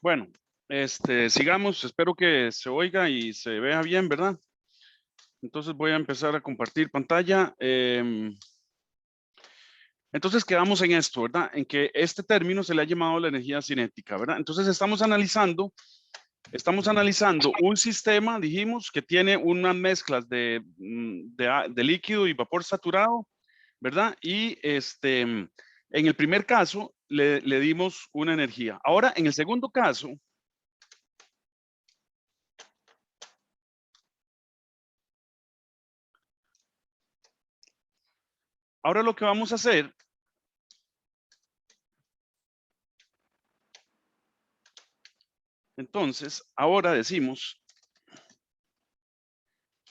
Bueno, sigamos. Espero que se oiga y se vea bien, ¿verdad? Entonces voy a empezar a compartir pantalla. Entonces quedamos en esto, ¿verdad? En que este término se le ha llamado la energía cinética, ¿verdad? Entonces estamos analizando un sistema, dijimos, que tiene unas mezclas de líquido y vapor saturado, ¿verdad? Y en el primer caso le dimos una energía. Ahora, en el segundo caso, ahora lo que vamos a hacer, entonces, ahora decimos,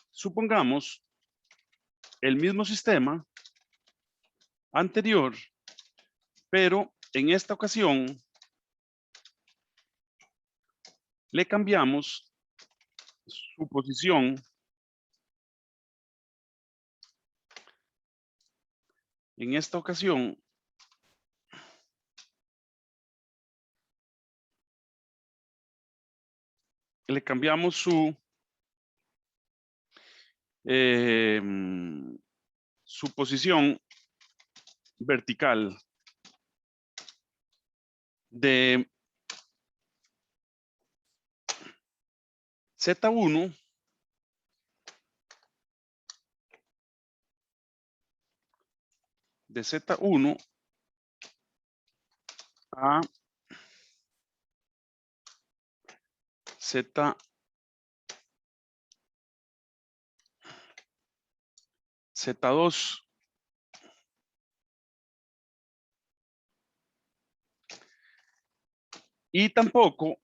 supongamos el mismo sistema anterior, pero en esta ocasión le cambiamos su posición en esta ocasión le cambiamos su posición vertical de Z1 a Z2. Y tampoco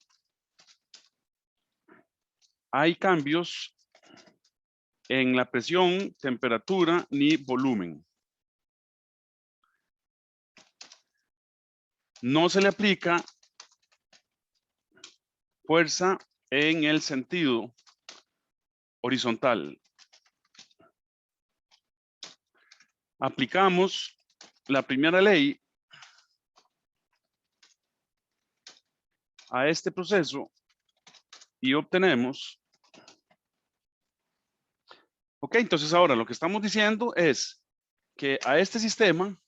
hay cambios en la presión, temperatura ni volumen. No se le aplica fuerza en el sentido horizontal. Aplicamos la primera ley a este proceso y obtenemos. Ok, entonces ahora lo que estamos diciendo es que a este sistema,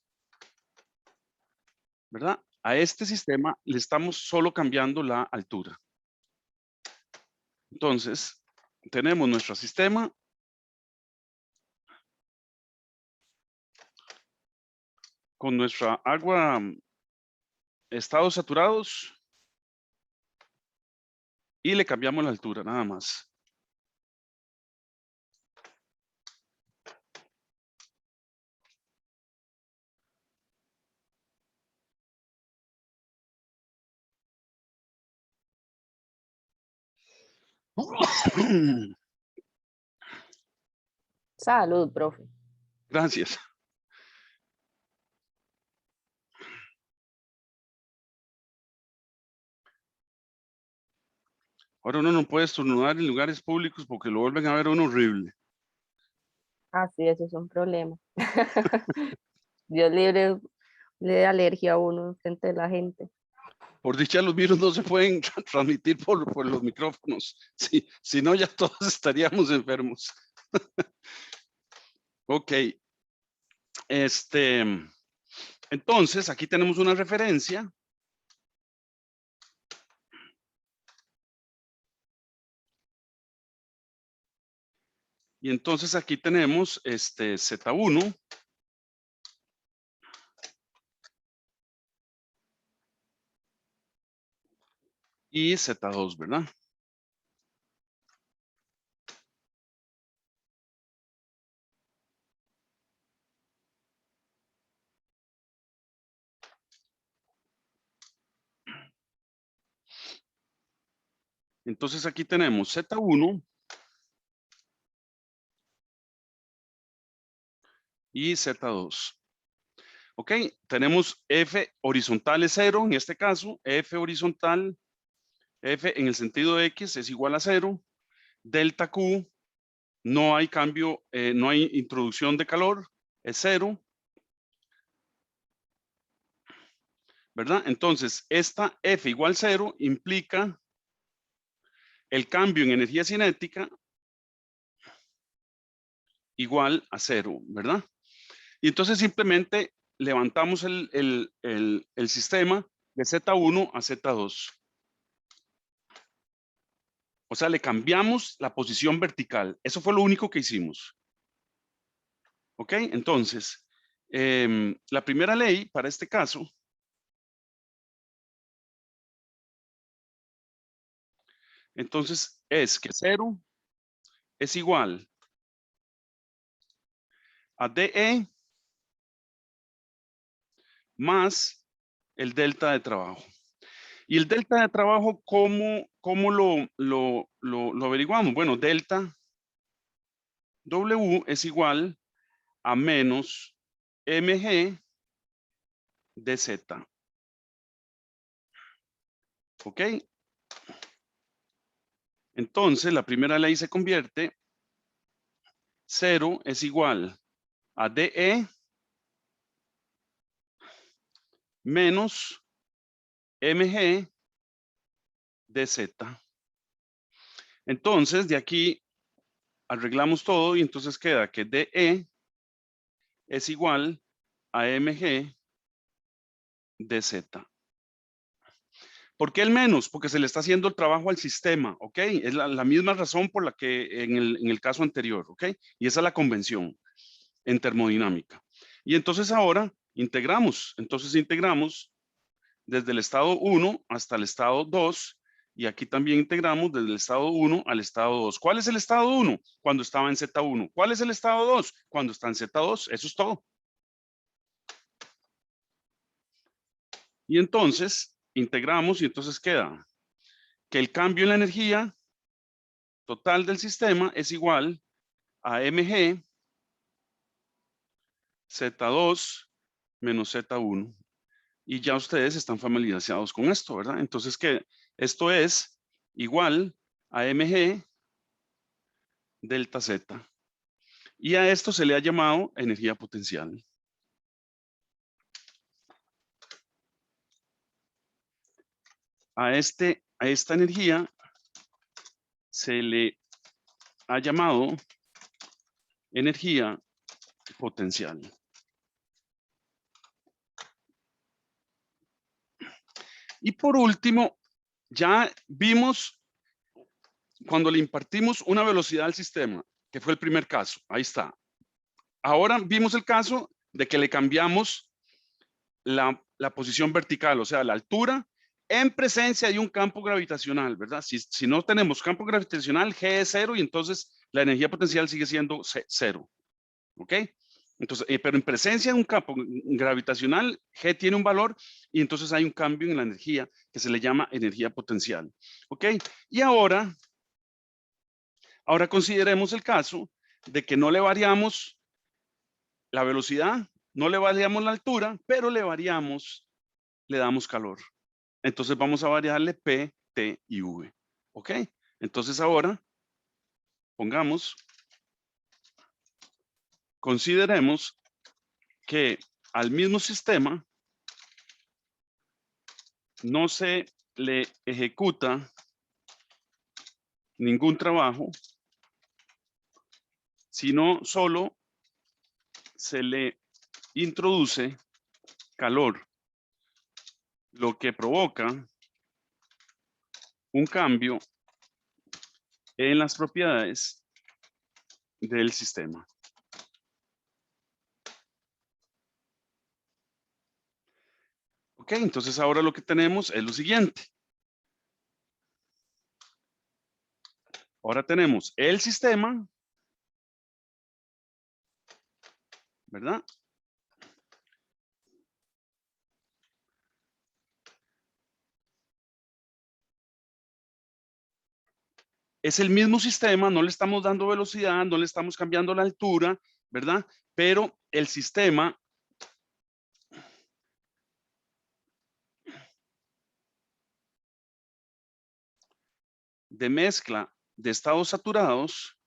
¿verdad? A este sistema le estamos solo cambiando la altura. Entonces, tenemos nuestro sistema con nuestra agua, estados saturados, y le cambiamos la altura, nada más. Salud, profe. Gracias. Ahora uno no puede estornudar en lugares públicos porque lo vuelven a ver a uno horrible. Ah, sí, eso es un problema. Dios libre, le da alergia a uno frente a la gente. Por dicha, los virus no se pueden transmitir por los micrófonos. Sí, si no, ya todos estaríamos enfermos. Ok. Entonces, aquí tenemos una referencia. Y entonces aquí tenemos Z1. Y Z2, ¿verdad? Entonces aquí tenemos Z1 y Z2. Ok, tenemos F horizontal es 0 en este caso, F horizontal, F en el sentido X es igual a 0, delta Q, no hay cambio, no hay introducción de calor, es 0, ¿verdad? Entonces, esta F igual 0 implica el cambio en energía cinética igual a 0, ¿verdad? Y entonces simplemente levantamos el sistema de Z1 a Z2. O sea, le cambiamos la posición vertical. Eso fue lo único que hicimos. ¿Ok? Entonces, la primera ley para este caso entonces es que 0 es igual a DE más el delta de trabajo. Y el delta de trabajo, ¿cómo lo averiguamos? Bueno, delta W es igual a menos mg de z. ¿Ok? Entonces, la primera ley se convierte, 0 es igual a DE menos mg de z. Entonces, de aquí arreglamos todo y entonces queda que DE es igual a mg de z. ¿Por qué el menos? Porque se le está haciendo el trabajo al sistema, ¿ok? Es la misma razón por la que en el caso anterior, ¿ok? Y esa es la convención en termodinámica. Y entonces ahora integramos. Entonces integramos desde el estado 1 hasta el estado 2. Y aquí también integramos desde el estado 1 al estado 2. ¿Cuál es el estado 1? Cuando estaba en Z1. ¿Cuál es el estado 2? Cuando está en Z2. Eso es todo. Y entonces integramos y entonces queda que el cambio en la energía total del sistema es igual a mg Z2 menos Z1. Y ya ustedes están familiarizados con esto, ¿verdad? Entonces que esto es igual a mg delta Z. Y a esto se le ha llamado energía potencial. A esta energía se le ha llamado energía potencial. Y por último, ya vimos cuando le impartimos una velocidad al sistema, que fue el primer caso, ahí está. Ahora vimos el caso de que le cambiamos la posición vertical, o sea, la altura en presencia de un campo gravitacional, ¿verdad? Si no tenemos campo gravitacional, G es 0 y entonces la energía potencial sigue siendo 0, ¿ok? Entonces, pero en presencia de un campo gravitacional, G tiene un valor y entonces hay un cambio en la energía que se le llama energía potencial, ¿ok? Y ahora consideremos el caso de que no le variamos la velocidad, no le variamos la altura, pero le damos calor. Entonces vamos a variarle P, T y V. ¿Ok? Entonces ahora consideremos que al mismo sistema no se le ejecuta ningún trabajo, sino solo se le introduce calor, lo que provoca un cambio en las propiedades del sistema. Ok, entonces ahora lo que tenemos es lo siguiente. Ahora tenemos el sistema, ¿verdad? Es el mismo sistema, no le estamos dando velocidad, no le estamos cambiando la altura, ¿verdad? Pero el sistema de mezcla de estados saturados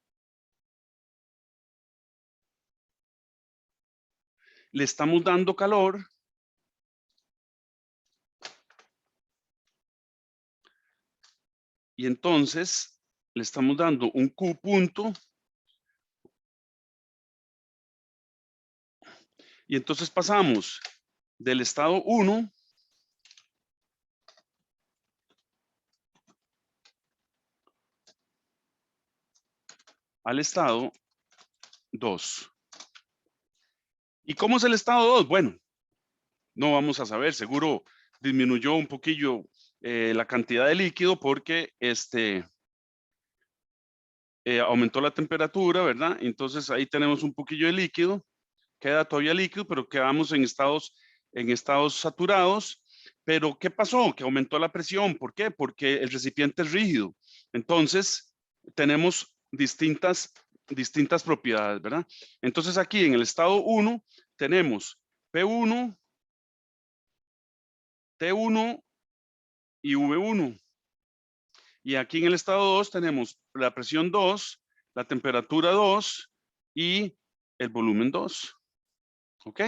le estamos dando calor y entonces le estamos dando un Q punto y entonces pasamos del estado 1 al estado 2. ¿Y cómo es el estado 2? Bueno, no vamos a saber, seguro disminuyó un poquillo la cantidad de líquido porque aumentó la temperatura, ¿verdad? Entonces ahí tenemos un poquillo de líquido, queda todavía líquido, pero quedamos en estados saturados. Pero ¿qué pasó? Que aumentó la presión. ¿Por qué? Porque el recipiente es rígido. Entonces tenemos distintas propiedades, ¿verdad? Entonces aquí en el estado 1 tenemos P1, T1 y V1. Y aquí en el estado 2 tenemos la presión 2, la temperatura 2 y el volumen 2. ¿Ok?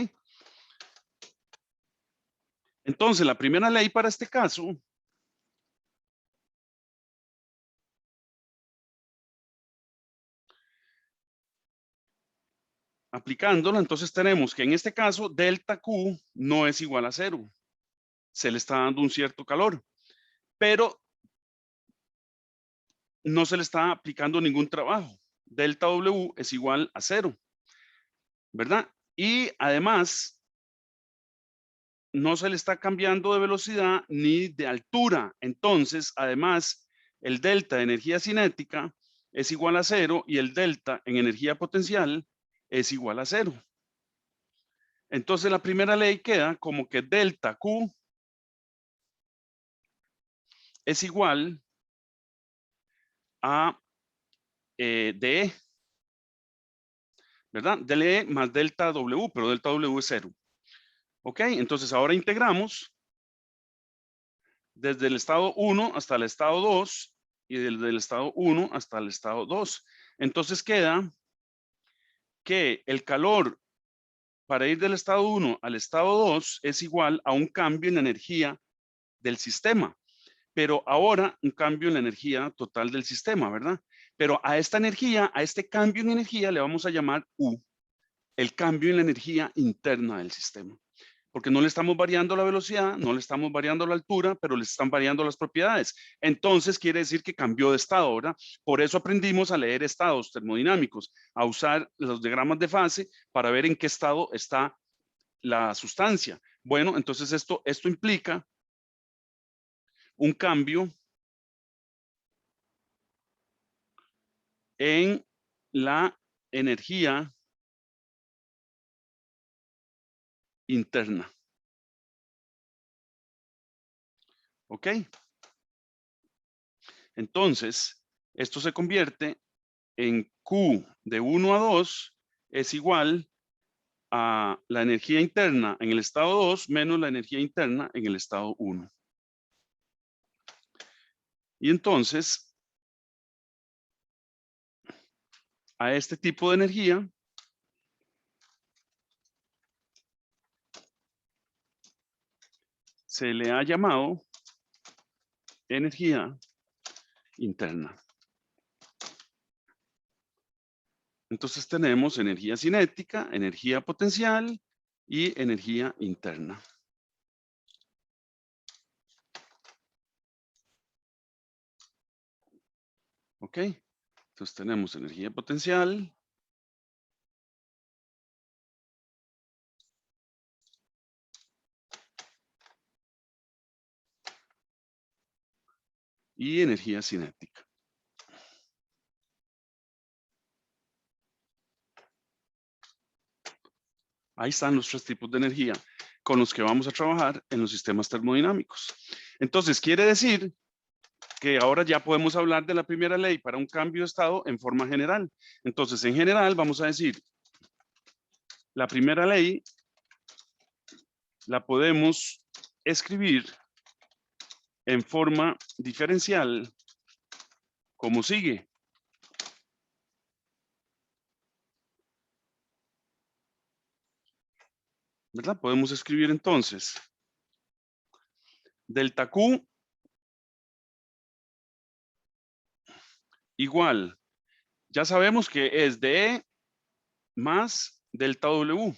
Entonces, la primera ley para este caso aplicándola, entonces tenemos que en este caso delta Q no es igual a 0. Se le está dando un cierto calor, pero no se le está aplicando ningún trabajo. Delta W es igual a 0, ¿verdad? Y además, no se le está cambiando de velocidad ni de altura. Entonces, además, el delta de energía cinética es igual a 0 y el delta en energía potencial es igual a 0. Entonces, la primera ley queda como que delta Q es igual a DE, ¿verdad? DE más delta W, pero delta W es 0. ¿Ok? Entonces, ahora integramos desde el estado 1 hasta el estado 2 y desde el estado 1 hasta el estado 2. Entonces, queda que el calor para ir del estado 1 al estado 2 es igual a un cambio en la energía del sistema. Pero ahora un cambio en la energía total del sistema, ¿verdad? Pero a esta energía, a este cambio en energía le vamos a llamar U, el cambio en la energía interna del sistema. Porque no le estamos variando la velocidad, no le estamos variando la altura, pero le están variando las propiedades. Entonces quiere decir que cambió de estado, ¿verdad? Por eso aprendimos a leer estados termodinámicos, a usar los diagramas de fase para ver en qué estado está la sustancia. Bueno, entonces esto implica un cambio en la energía interna. ¿Ok? Entonces, esto se convierte en Q de 1 a 2 es igual a la energía interna en el estado 2 menos la energía interna en el estado 1. Y entonces, a este tipo de energía se le ha llamado energía interna. Entonces tenemos energía cinética, energía potencial y energía interna. ¿Ok? Entonces tenemos energía potencial y energía cinética. Ahí están los 3 tipos de energía con los que vamos a trabajar en los sistemas termodinámicos. Entonces, quiere decir que ahora ya podemos hablar de la primera ley para un cambio de estado en forma general. Entonces, en general, vamos a decir, la primera ley la podemos escribir en forma diferencial como sigue. ¿Verdad? Podemos escribir entonces delta Q igual, ya sabemos que es de E más delta W,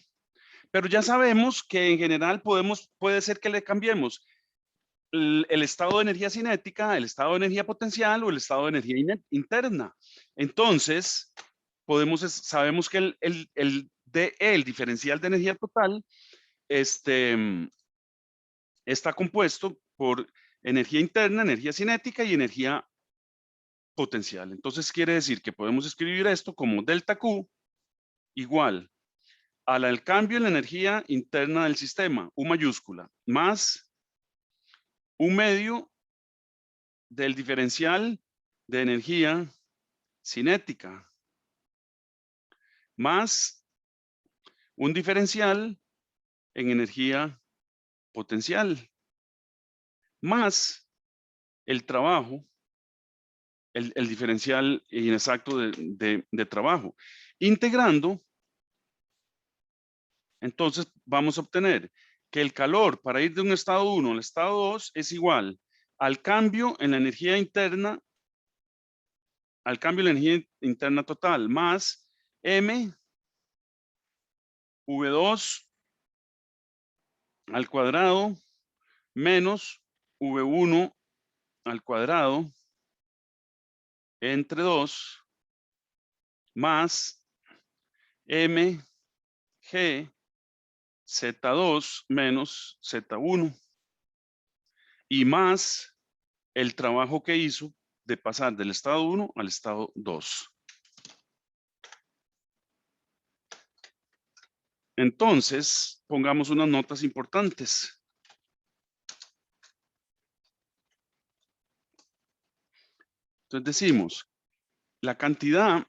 pero ya sabemos que en general puede ser que le cambiemos el estado de energía cinética, el estado de energía potencial o el estado de energía interna. Entonces, sabemos que el DE, el diferencial de energía total, está compuesto por energía interna, energía cinética y energía potencial. Entonces quiere decir que podemos escribir esto como delta Q igual al cambio en la energía interna del sistema, U mayúscula, más un medio del diferencial de energía cinética, más un diferencial en energía potencial, más el trabajo, el diferencial inexacto de trabajo. Integrando, entonces vamos a obtener que el calor para ir de un estado 1 al estado 2 es igual al cambio en la energía interna, al cambio en la energía interna total, más M V2 al cuadrado menos V1 al cuadrado entre 2 más M G Z2 menos Z1 y más el trabajo que hizo de pasar del estado 1 al estado 2. Entonces, pongamos unas notas importantes. Entonces decimos, la cantidad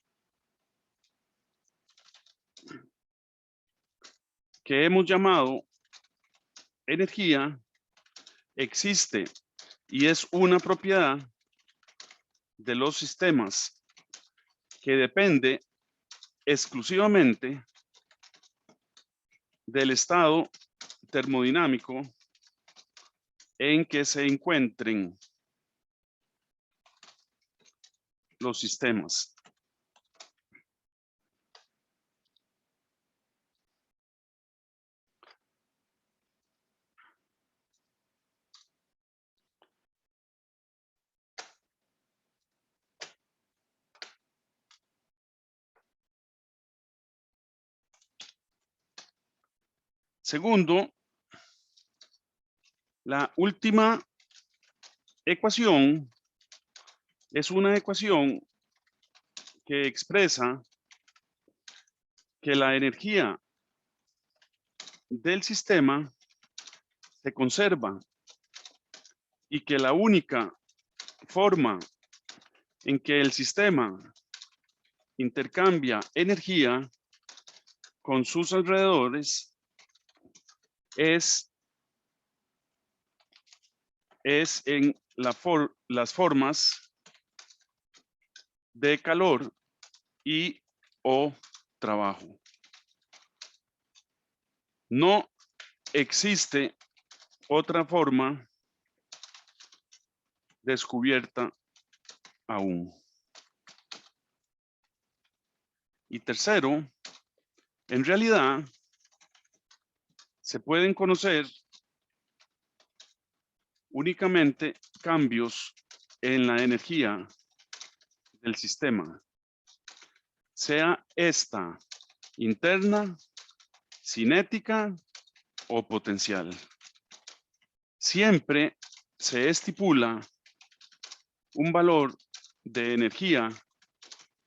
que hemos llamado energía existe y es una propiedad de los sistemas que depende exclusivamente del estado termodinámico en que se encuentren los sistemas. Segundo, la última ecuación es una ecuación que expresa que la energía del sistema se conserva y que la única forma en que el sistema intercambia energía con sus alrededores es en las formas de calor y o trabajo. No existe otra forma descubierta aún. Y tercero, en realidad se pueden conocer únicamente cambios en la energía del sistema, sea esta interna, cinética o potencial. Siempre se estipula un valor de energía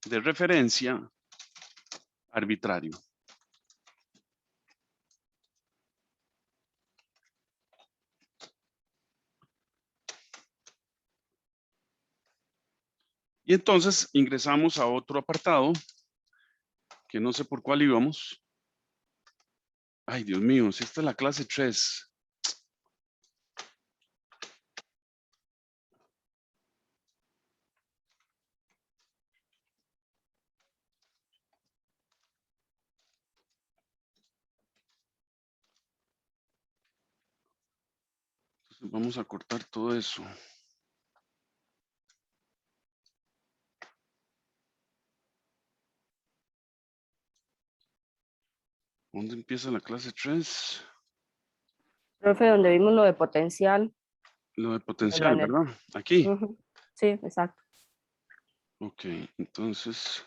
de referencia arbitrario. Y entonces ingresamos a otro apartado, que no sé por cuál íbamos. Ay, Dios mío, si esta es la clase 3. Entonces vamos a cortar todo eso. ¿Dónde empieza la clase 3? Profe, donde vimos lo de potencial. Lo de de la potencial, energía. ¿verdad? Aquí. Sí, exacto. Ok, entonces.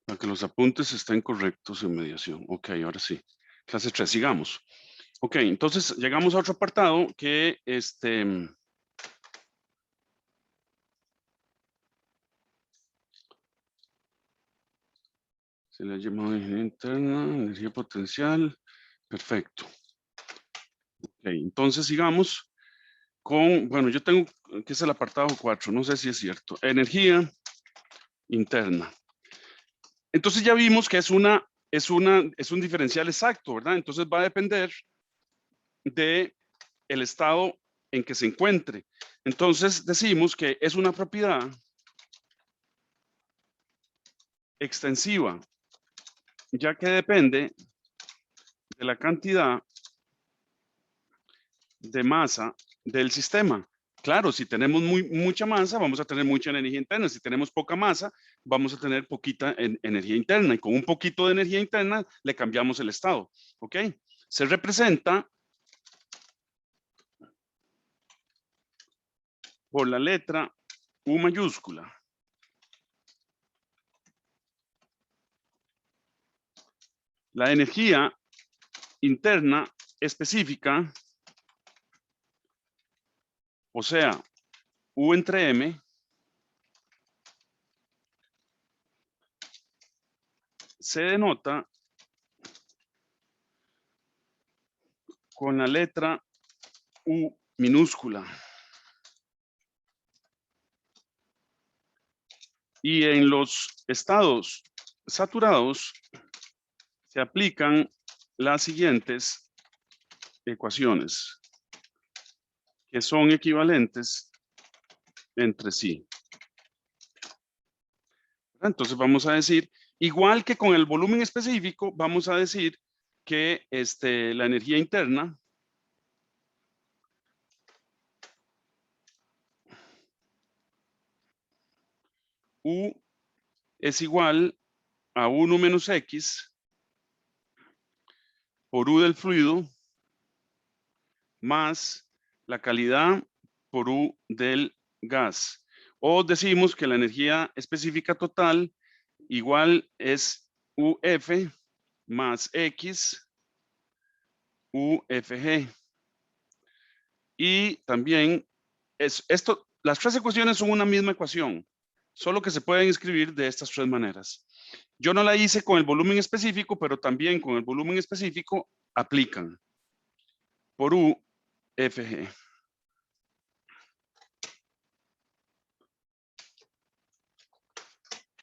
Para que los apuntes estén correctos en mediación. Ok, ahora sí. Clase 3, sigamos. Ok, entonces llegamos a otro apartado que se le ha llamado energía interna, energía potencial. Perfecto. Ok, entonces sigamos con, bueno, yo tengo que es el apartado 4, no sé si es cierto. Energía interna. Entonces ya vimos que es un diferencial exacto, ¿verdad? Entonces va a depender de el estado en que se encuentre. Entonces decimos que es una propiedad extensiva, ya que depende de la cantidad de masa del sistema. Claro, si tenemos mucha masa, vamos a tener mucha energía interna. Si tenemos poca masa, vamos a tener poquita energía interna. Y con un poquito de energía interna, le cambiamos el estado. ¿Ok? Se representa por la letra U mayúscula. La energía interna específica, o sea, U entre M, se denota con la letra U minúscula. Y en los estados saturados se aplican las siguientes ecuaciones, que son equivalentes entre sí. Entonces vamos a decir, igual que con el volumen específico, vamos a decir que la energía interna U es igual a 1 menos X por U del fluido más la calidad por U del gas. O decimos que la energía específica total igual es UF más X UFG. Y también las tres ecuaciones son una misma ecuación, solo que se pueden escribir de estas tres maneras. Yo no la hice con el volumen específico, pero también con el volumen específico aplican por UFG.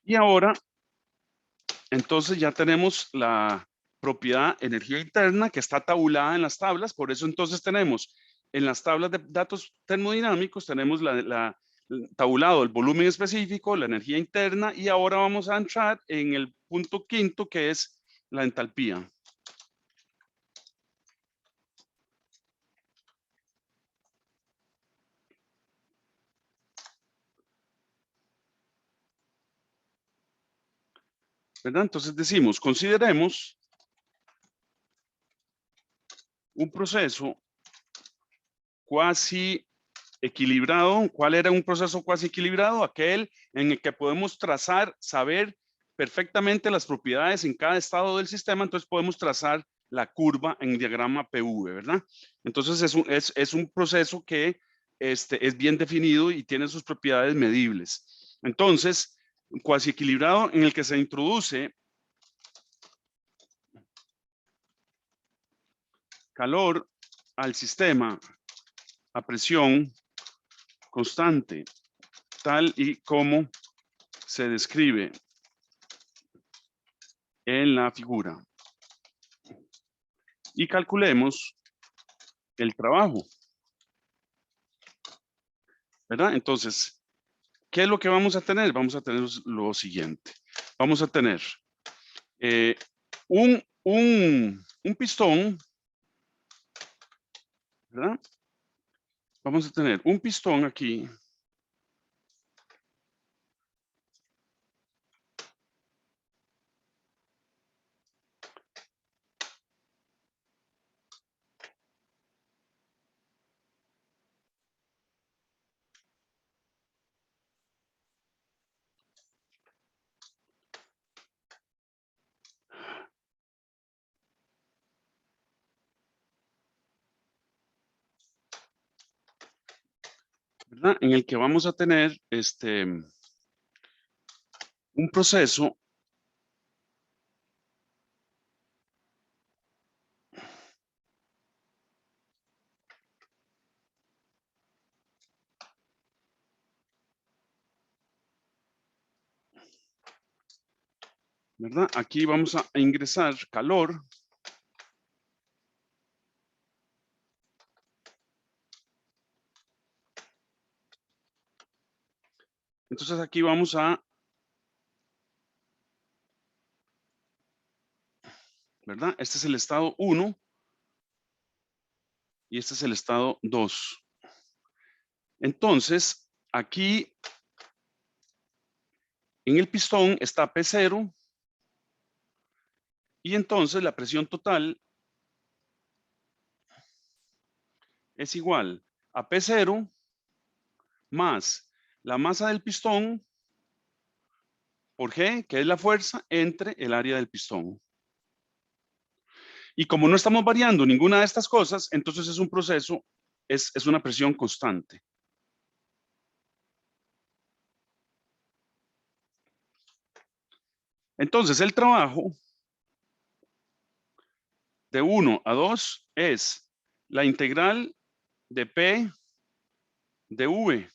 Y ahora, entonces ya tenemos la propiedad energía interna que está tabulada en las tablas. Por eso entonces tenemos en las tablas de datos termodinámicos, tenemos tabulado el volumen específico, la energía interna, y ahora vamos a entrar en el punto quinto, que es la entalpía. ¿Verdad? Entonces decimos, consideremos un proceso cuasi equilibrado. ¿Cuál era un proceso cuasi equilibrado? Aquel en el que podemos trazar, saber perfectamente las propiedades en cada estado del sistema. Entonces podemos trazar la curva en diagrama PV, ¿verdad? Entonces es un proceso que es bien definido y tiene sus propiedades medibles. Entonces, cuasi equilibrado en el que se introduce calor al sistema a presión constante, tal y como se describe en la figura. Y calculemos el trabajo, ¿verdad? Entonces, ¿qué es lo que vamos a tener? Vamos a tener lo siguiente. Vamos a tener un pistón, ¿verdad? Vamos a tener un pistón aquí. ¿Verdad? En el que vamos a tener un proceso ¿verdad? Aquí vamos a ingresar calor. Entonces aquí vamos a, ¿verdad? Este es el estado 1 y este es el estado 2. Entonces, aquí en el pistón está P0 y entonces la presión total es igual a P0 más la masa del pistón por G, que es la fuerza entre el área del pistón. Y como no estamos variando ninguna de estas cosas, entonces es un proceso, es una presión constante. Entonces el trabajo de 1 a 2 es la integral de P de V,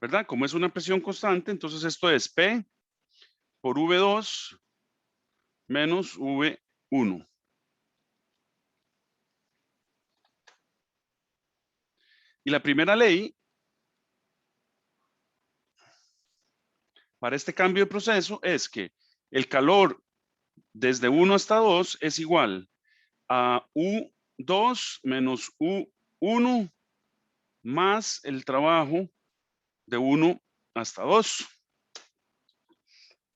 ¿verdad? Como es una presión constante, entonces esto es P por V2 menos V1. Y la primera ley para este cambio de proceso es que el calor desde 1 hasta 2 es igual a U2 menos U1 más el trabajo de 1 hasta 2.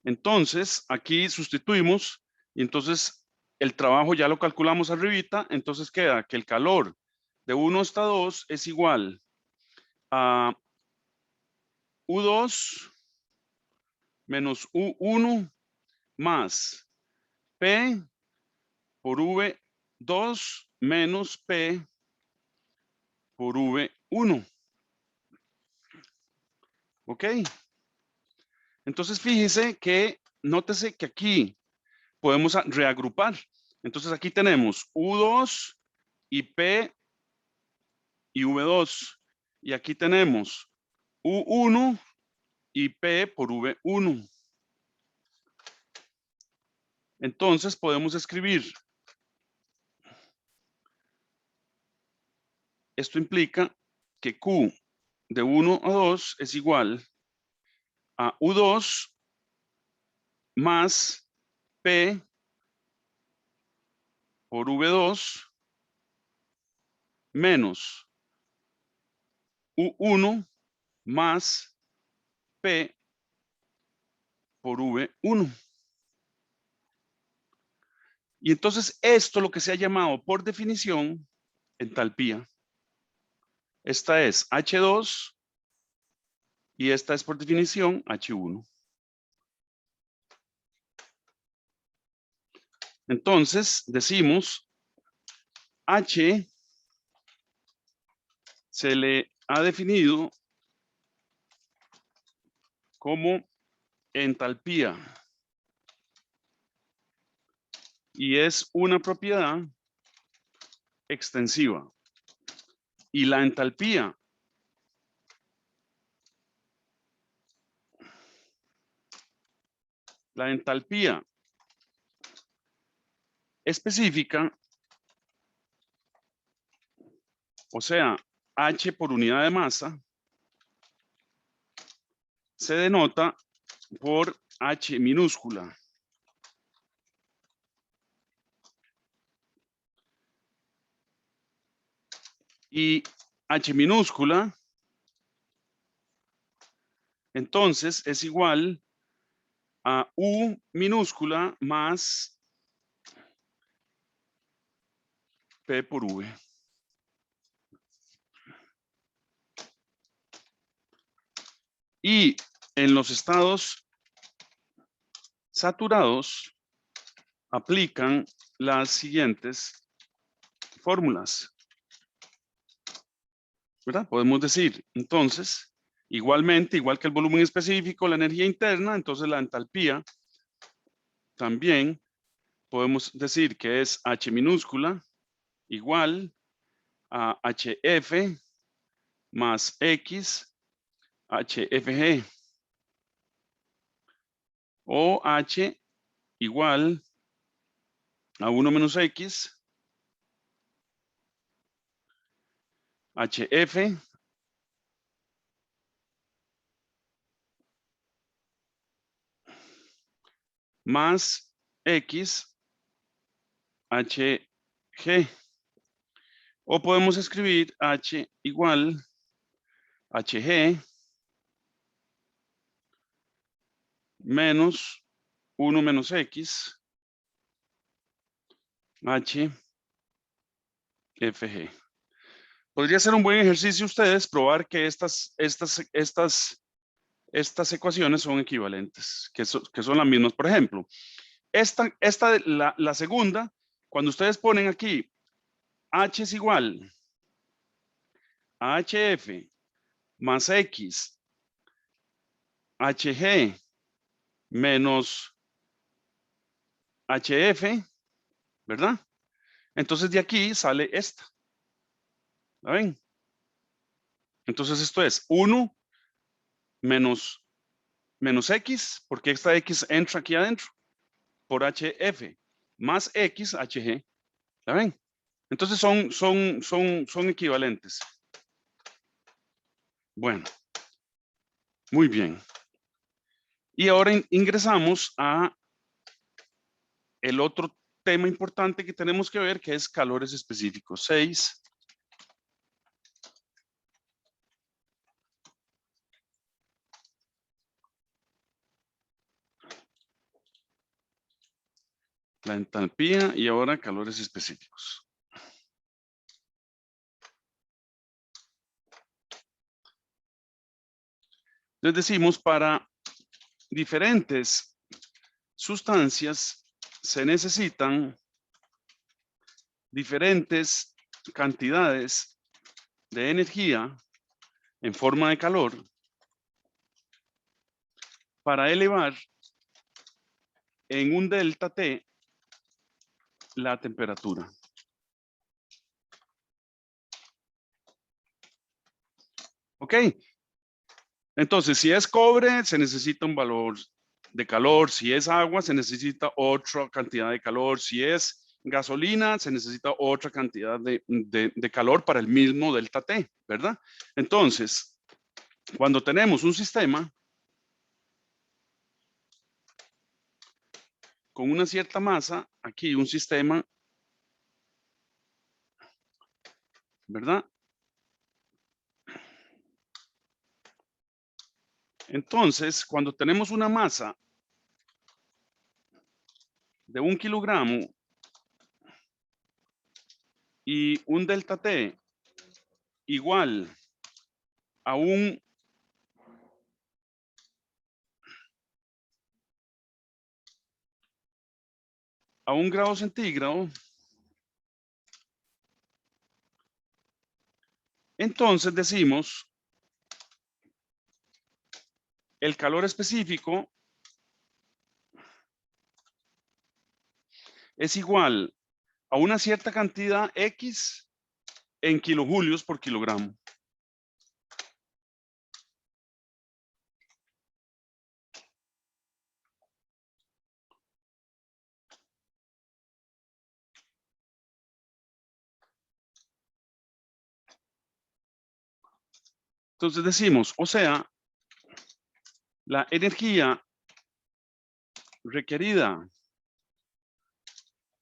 Entonces, aquí sustituimos y entonces el trabajo ya lo calculamos arribita, entonces queda que el calor de 1 hasta 2 es igual a U2 menos U1 más P por V2 menos P por V1. ¿Ok? Entonces fíjese que, nótese que aquí podemos reagrupar. Entonces aquí tenemos U2 y P y V2. Y aquí tenemos U1 y P por V1. Entonces podemos escribir. Esto implica que Q de 1 a 2 es igual a U2 más P por V2 menos U1 más P por V1. Y entonces esto lo que se ha llamado por definición entalpía. Esta es H2 y esta es por definición H1. Entonces decimos H se le ha definido como entalpía y es una propiedad extensiva. Y la entalpía específica, o sea, H por unidad de masa, se denota por H minúscula. Y H minúscula, entonces es igual a U minúscula más P por V. Y en los estados saturados aplican las siguientes fórmulas, ¿verdad? Podemos decir, entonces, igualmente, igual que el volumen específico, la energía interna, entonces la entalpía también podemos decir que es H minúscula igual a HF más X HFG o H igual a 1 menos X HF más X HG. O podemos escribir H igual HG menos 1 menos X HFG. Podría ser un buen ejercicio ustedes probar que estas ecuaciones son equivalentes, que son las mismas. Por ejemplo, la segunda, cuando ustedes ponen aquí H es igual a HF más X HG menos HF, ¿verdad? Entonces de aquí sale esta. ¿La ven? Entonces esto es 1 menos X, porque esta X entra aquí adentro, por HF, más X HG. ¿La ven? Entonces son equivalentes. Bueno, muy bien. Y ahora ingresamos a el otro tema importante que tenemos que ver, que es calores específicos. 6. La entalpía y ahora calores específicos. Les decimos, para diferentes sustancias se necesitan diferentes cantidades de energía en forma de calor para elevar en un delta T la temperatura. ¿Ok? Entonces, si es cobre, se necesita un valor de calor. Si es agua, se necesita otra cantidad de calor. Si es gasolina, se necesita otra cantidad de calor para el mismo delta T, ¿verdad? Entonces, cuando tenemos un sistema con una cierta masa, aquí un sistema, ¿verdad? Entonces, cuando tenemos una masa de 1 kilogramo y un delta T igual a un grado centígrado, entonces decimos el calor específico es igual a una cierta cantidad X en kilojulios por kilogramo. Entonces decimos, o sea, la energía requerida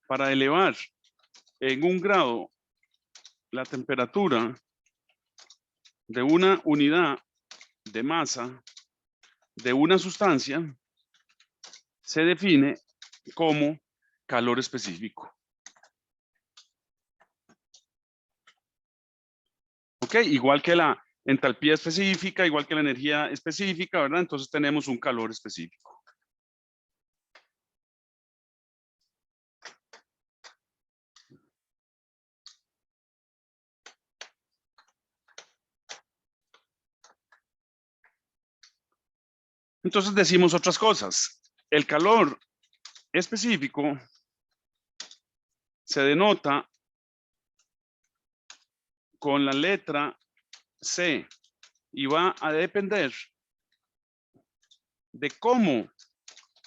para elevar en 1 grado la temperatura de una unidad de masa de una sustancia se define como calor específico. ¿Ok? Igual que la entalpía específica, igual que la energía específica, ¿verdad? Entonces tenemos un calor específico. Entonces decimos otras cosas. El calor específico se denota con la letra C y va a depender de cómo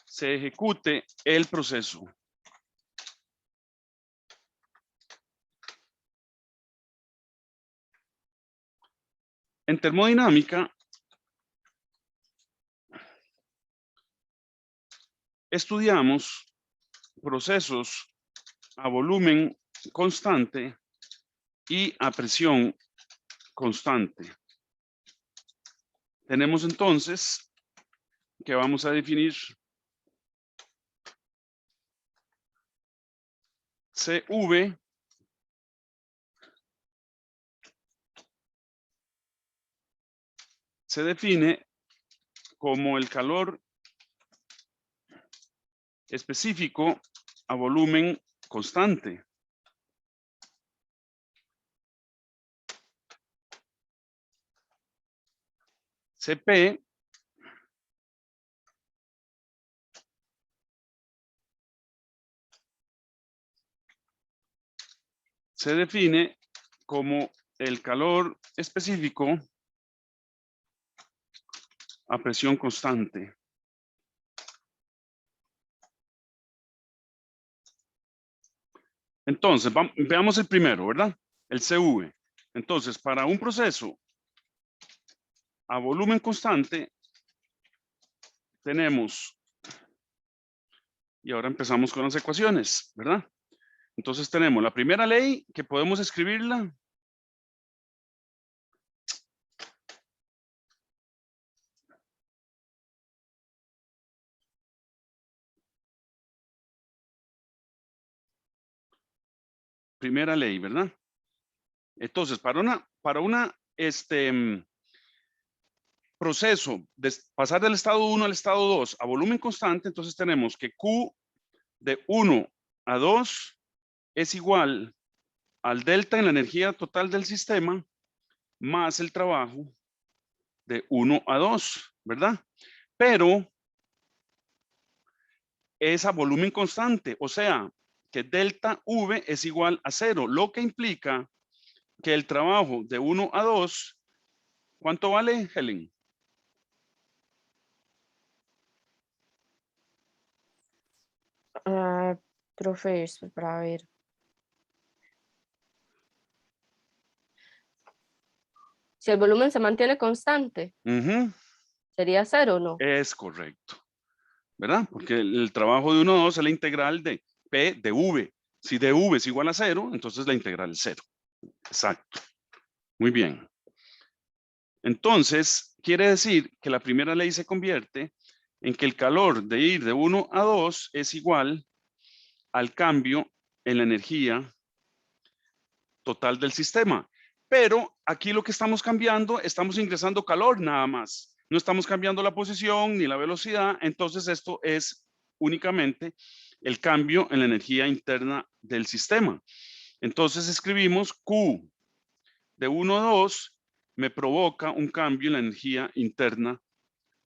se ejecute el proceso. En termodinámica estudiamos procesos a volumen constante y a presión constante. Tenemos entonces que vamos a definir CV se define como el calor específico a volumen constante. CP se define como el calor específico a presión constante. Entonces, veamos el primero, ¿verdad? El CV. Entonces, para un proceso a volumen constante, tenemos Y ahora empezamos con las ecuaciones, ¿verdad? Entonces tenemos la primera ley que podemos escribirla. Primera ley, ¿verdad? Entonces, para una proceso de pasar del estado 1 al estado 2 a volumen constante, entonces tenemos que Q de 1 a 2 es igual al delta en la energía total del sistema más el trabajo de 1 a 2, ¿verdad? Pero es a volumen constante, o sea, que delta V es igual a 0, lo que implica que el trabajo de 1 a 2, ¿cuánto vale, Helen? Ah, profe, para ver. Si el volumen se mantiene constante, ¿sería 0 o no? Es correcto, ¿verdad? Porque el trabajo de 1 a 2 es la integral de P de V. Si de V es igual a 0, entonces la integral es 0. Exacto. Muy bien. Entonces, quiere decir que la primera ley se convierte en que el calor de ir de 1 a 2 es igual al cambio en la energía total del sistema. Pero aquí lo que estamos cambiando, estamos ingresando calor nada más. No estamos cambiando la posición ni la velocidad. Entonces esto es únicamente el cambio en la energía interna del sistema. Entonces escribimos Q de 1 a 2 me provoca un cambio en la energía interna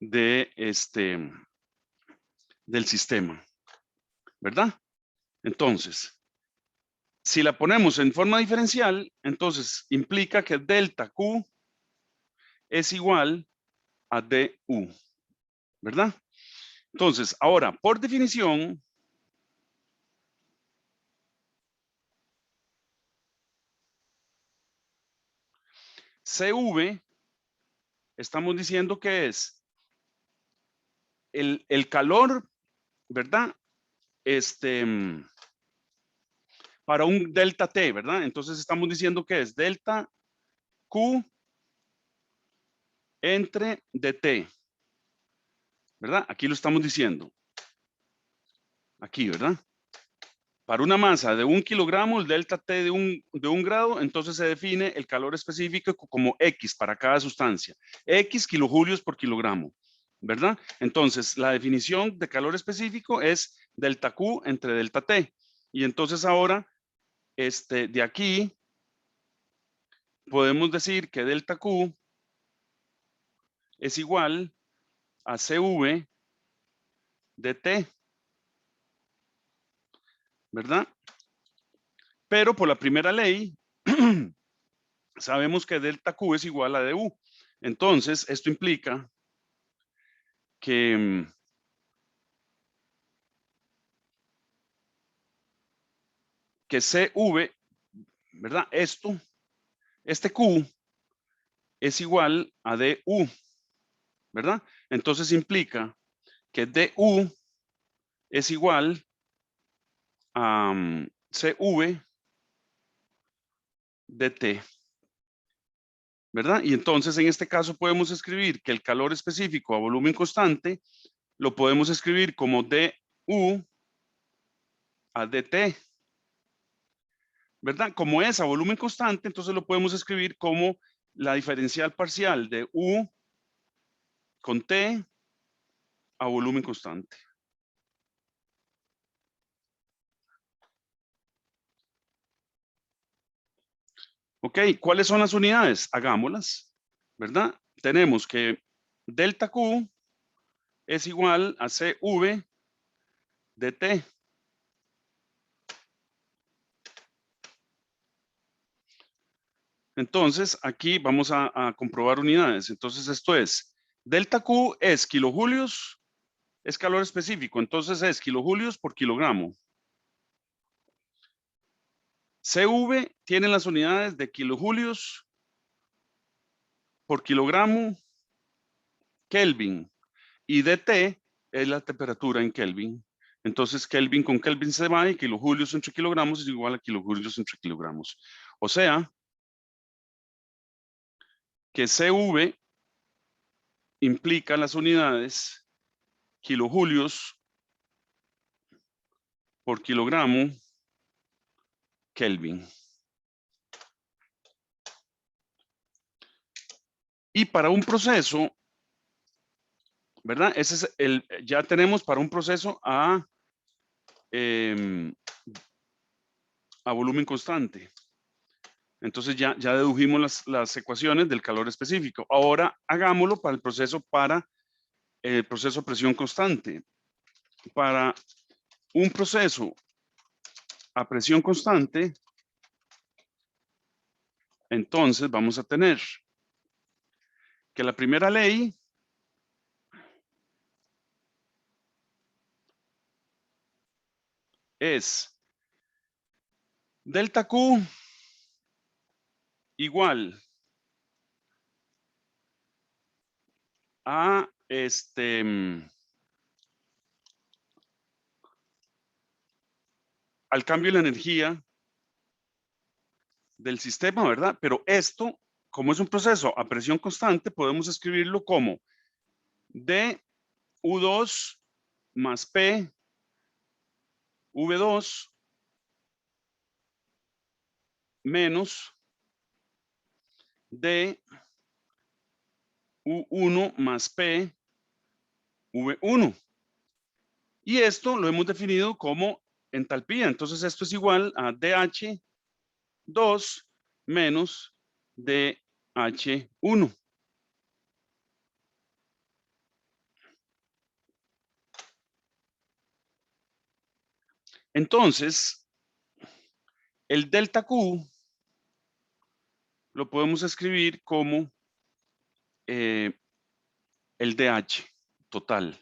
de del sistema, ¿verdad? Entonces, si la ponemos en forma diferencial, entonces implica que delta Q es igual a DU, ¿verdad? Entonces, ahora, por definición, CV, estamos diciendo que es el calor, ¿verdad? Para un delta T, ¿verdad? Entonces estamos diciendo que es delta Q entre DT, ¿verdad? Aquí lo estamos diciendo. Aquí, ¿verdad? Para una masa de 1 kilogramo, el delta T de un grado, entonces se define el calor específico como X para cada sustancia. X kilojulios por kilogramo, ¿verdad? Entonces, la definición de calor específico es delta Q entre delta T. Y entonces ahora, de aquí, podemos decir que delta Q es igual a CV de T, ¿verdad? Pero por la primera ley, sabemos que delta Q es igual a du. Entonces, esto implica que, que CV, ¿verdad? Este Q es igual a du, ¿verdad? Entonces implica que du es igual a CV de T, ¿verdad? Y entonces en este caso podemos escribir que el calor específico a volumen constante lo podemos escribir como du a dt, ¿verdad? Como es a volumen constante, entonces lo podemos escribir como la diferencial parcial de U con T a volumen constante. Ok, ¿cuáles son las unidades? Hagámoslas, ¿verdad? Tenemos que delta Q es igual a CV de T. Entonces, aquí vamos a comprobar unidades. Entonces, esto es, delta Q es kilojulios, es calor específico, entonces es kilojulios por kilogramo. CV tiene las unidades de kilojulios por kilogramo Kelvin y dt es la temperatura en Kelvin. Entonces, Kelvin con Kelvin se va y kilojulios entre kilogramos es igual a kilojulios entre kilogramos. O sea, que CV implica las unidades kilojulios por kilogramo Kelvin. Y para un proceso, ¿verdad? Ese es ya tenemos para un proceso a volumen constante. Entonces ya dedujimos las ecuaciones del calor específico. Ahora hagámoslo para el proceso a presión constante. Para un proceso a presión constante, entonces vamos a tener que la primera ley es delta Q igual a al cambio de la energía del sistema, ¿verdad? Pero esto, como es un proceso a presión constante, podemos escribirlo como d U2 más P V2 menos d U1 más P V1. Y esto lo hemos definido como entalpía. Entonces esto es igual a DH2 menos DH1. Entonces, el delta Q lo podemos escribir como el DH total.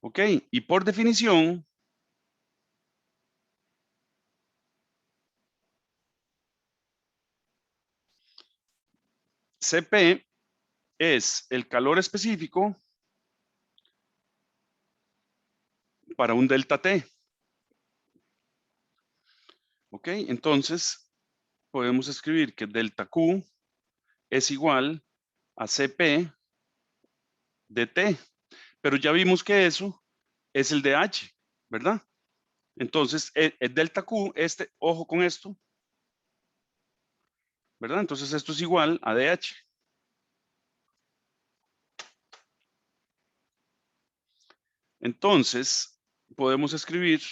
¿Ok? Y por definición, Cp es el calor específico para un delta T. ¿Ok? Entonces, podemos escribir que delta Q es igual a Cp de T. Pero ya vimos que eso es el DH, ¿verdad? Entonces, el delta Q, ojo con esto, ¿verdad? Entonces, esto es igual a DH. Entonces, podemos escribir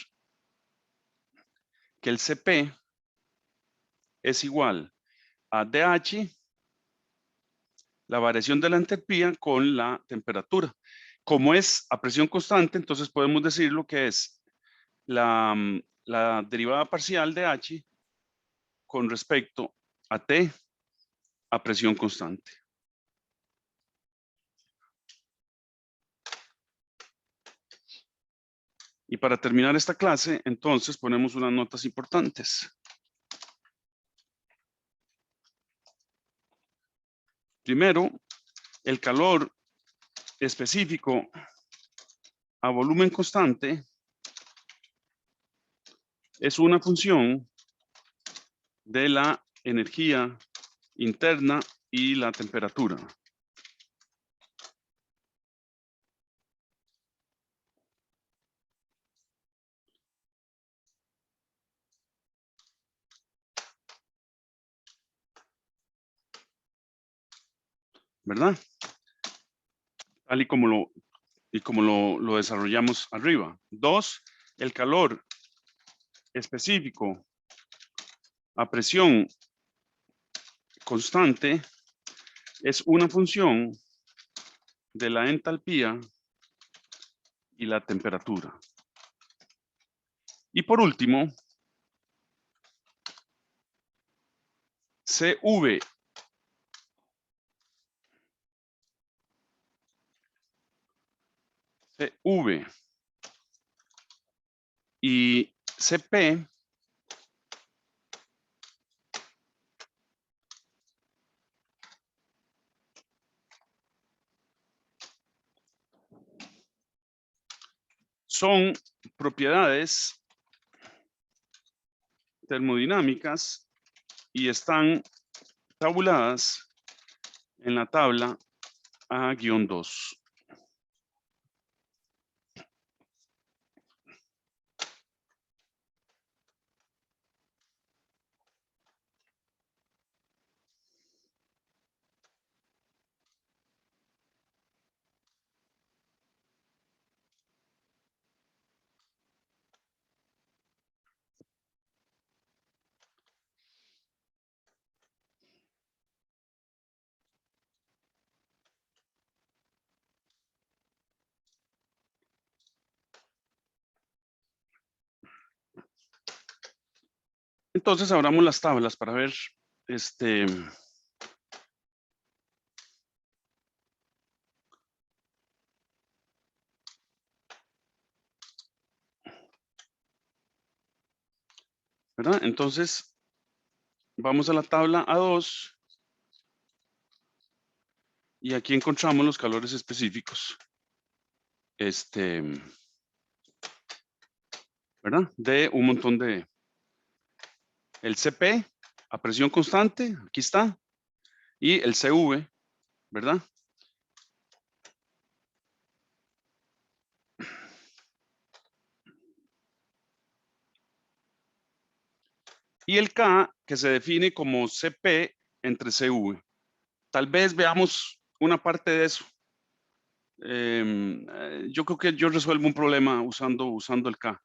que el Cp es igual a DH, la variación de la entropía con la temperatura. Como es a presión constante, entonces podemos decir lo que es la derivada parcial de H con respecto a T a presión constante. Y para terminar esta clase, entonces ponemos unas notas importantes. Primero, el calor específico a volumen constante es una función de la energía interna y la temperatura. ¿Verdad? Tal y como lo desarrollamos arriba. Dos, el calor específico a presión constante es una función de la entalpía y la temperatura. Y por último, CV y CP son propiedades termodinámicas y están tabuladas en la tabla A-2. Entonces abramos las tablas para ver ¿verdad? Entonces vamos a la tabla A2 y aquí encontramos los calores específicos. ¿Verdad? De un montón de... El CP a presión constante, aquí está, y el CV, ¿verdad? Y el K que se define como CP entre CV. Tal vez veamos una parte de eso. Yo creo que yo resuelvo un problema usando el K.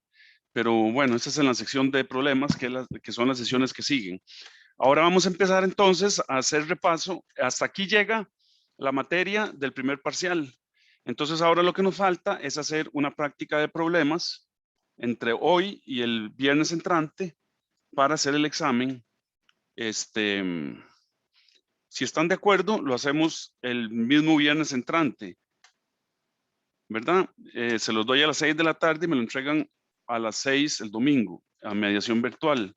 Pero bueno, esa es en la sección de problemas, que son las sesiones que siguen. Ahora vamos a empezar entonces a hacer repaso. Hasta aquí llega la materia del primer parcial. Entonces ahora lo que nos falta es hacer una práctica de problemas entre hoy y el viernes entrante para hacer el examen. Si están de acuerdo, lo hacemos el mismo viernes entrante, ¿verdad? Se los doy a las 6 de la tarde y me lo entregan a las 6 el domingo, a mediación virtual.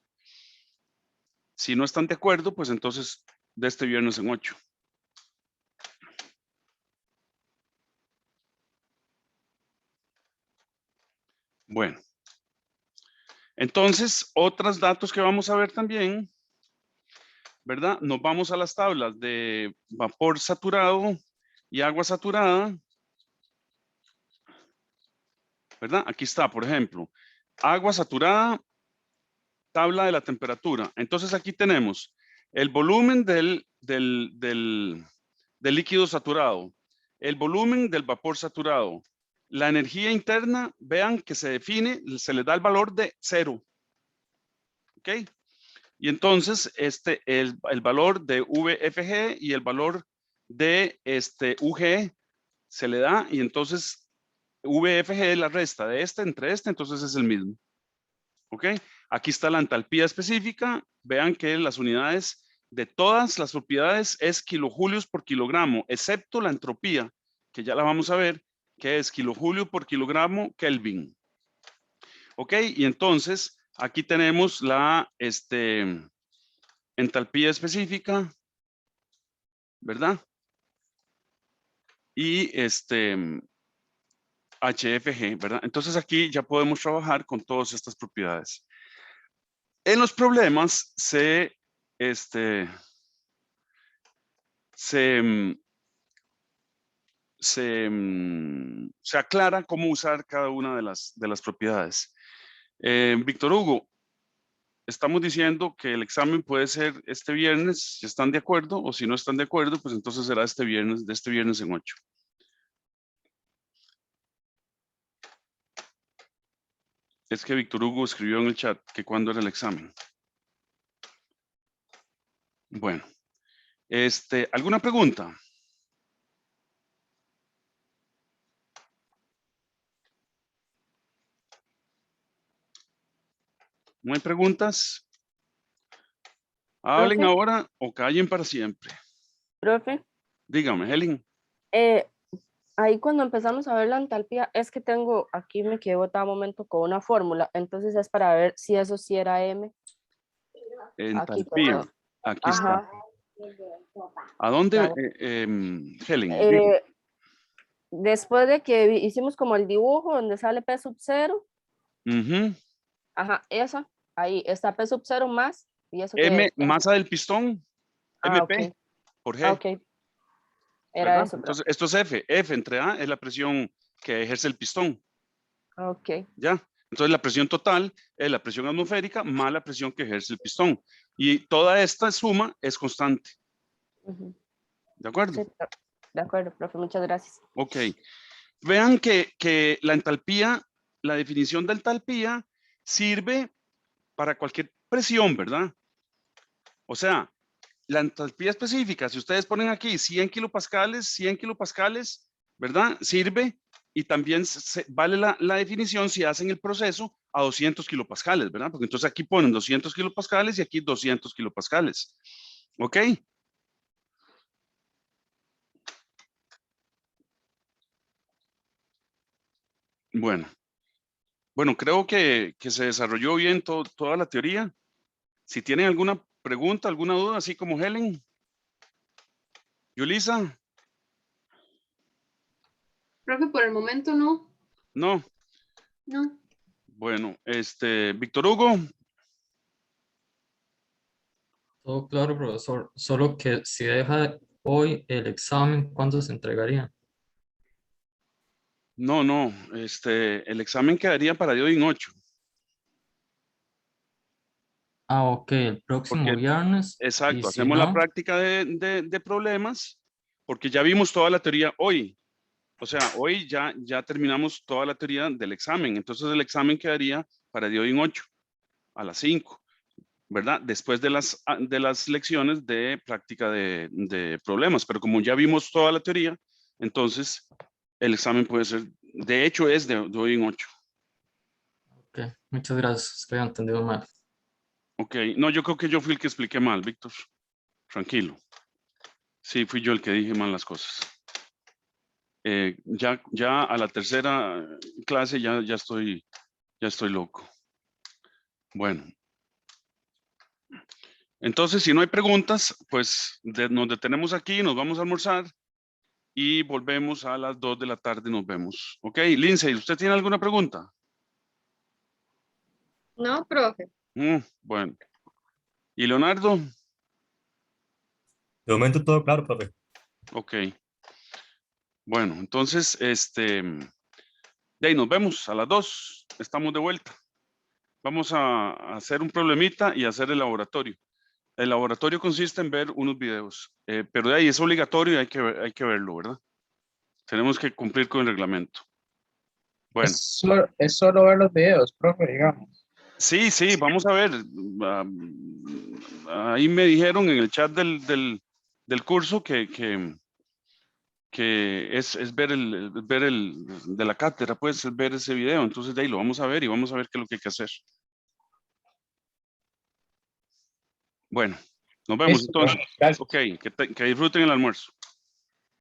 Si no están de acuerdo, pues entonces de este viernes en 8. Bueno, entonces otros datos que vamos a ver también, ¿verdad? Nos vamos a las tablas de vapor saturado y agua saturada, ¿verdad? Aquí está, por ejemplo, agua saturada, tabla de la temperatura. Entonces aquí tenemos el volumen del líquido saturado, el volumen del vapor saturado, la energía interna, vean que se define, se le da el valor de 0. ¿Ok? Y entonces el valor de VFG y el valor de UG se le da y entonces VFG es la resta de entre entonces es el mismo. ¿Ok? Aquí está la entalpía específica. Vean que las unidades de todas las propiedades es kilojulios por kilogramo, excepto la entropía, que ya la vamos a ver, que es kilojulio por kilogramo Kelvin. ¿Ok? Y entonces aquí tenemos la entalpía específica, ¿verdad? Y HFG, ¿verdad? Entonces aquí ya podemos trabajar con todas estas propiedades. En los problemas se aclara cómo usar cada una de las propiedades. Víctor Hugo, estamos diciendo que el examen puede ser este viernes, si están de acuerdo, o si no están de acuerdo, pues entonces será este viernes en 8. Es que Víctor Hugo escribió en el chat que cuándo era el examen. Bueno, ¿alguna pregunta? ¿No hay preguntas? Hablen Profe, ahora o callen para siempre. profe, Dígame, Helen. eh, ahí cuando empezamos a ver la entalpía, es que tengo, aquí me quedé botada un momento con una fórmula, entonces es para ver si eso sí era M. Aquí Entalpía. cuando, Aquí está. ajá, ¿A dónde, ya, Helen? Dígame. eh, después de que hicimos como el dibujo donde sale P sub 0, Ujú. ajá, esa, ahí está P sub 0 más, y eso M, que, masa del pistón, MP ok, por G, ok, era ¿verdad? eso, Entonces, esto es F. F entre A es la presión que ejerce el pistón, ok, ¿ya? Entonces, la presión total es la presión atmosférica más la presión que ejerce el pistón. Y toda esta suma es constante, ujú, ¿de acuerdo? sí, de acuerdo, profe, muchas gracias. Ok. Vean que la entalpía, la definición de entalpía sirve para cualquier presión, ¿verdad? O sea, la entalpía específica, si ustedes ponen aquí 100 kilopascales, ¿verdad? Sirve y también vale la definición si hacen el proceso a 200 kilopascales, ¿verdad? Porque entonces aquí ponen 200 kilopascales y aquí 200 kilopascales. ¿Ok? Bueno, creo que se desarrolló bien toda la teoría. Si tienen alguna pregunta, alguna duda, así como Helen, Yulisa, Profe, por el momento no. no. No. Bueno, Víctor Hugo, Todo claro, profesor. Solo que si deja hoy el examen, ¿cuándo se entregaría? no, el examen quedaría para de hoy en 8, Ah, ok, el próximo porque, viernes. Y exacto, si hacemos la no, práctica de problemas, porque ya vimos toda la teoría hoy. O sea, hoy ya terminamos toda la teoría del examen, entonces el examen quedaría para de hoy en 8, a las 5, ¿verdad? Después de las lecciones de práctica de problemas, pero como ya vimos toda la teoría, entonces el examen puede ser, de hecho es de hoy en 8. ok, muchas gracias. Estoy entendido mal. Ok, no, yo creo que yo fui el que expliqué mal, Víctor. Tranquilo. Sí, fui yo el que dije mal las cosas. Ya a la tercera clase ya estoy loco. Bueno, entonces si no hay preguntas, pues nos detenemos aquí, nos vamos a almorzar y volvemos a las 2 de la tarde, nos vemos. Ok, Lindsay, ¿usted tiene alguna pregunta? No, profe. Bueno. ¿Y Leonardo? De momento todo claro, profe. Ok. Bueno, entonces, de ahí nos vemos a las 2. Estamos de vuelta. Vamos a hacer un problemita y hacer el laboratorio. El laboratorio consiste en ver unos videos, pero de ahí es obligatorio y hay que verlo, ¿verdad? Tenemos que cumplir con el reglamento. Bueno, Es solo ver los videos, profe, digamos. sí, vamos a ver. Ahí me dijeron en el chat del curso que es ver el de la cátedra, pues, es ver ese video. Entonces de ahí lo vamos a ver y vamos a ver qué es lo que hay que hacer. Bueno, nos vemos Listo, entonces. profe. Gracias. Ok, que disfruten el almuerzo.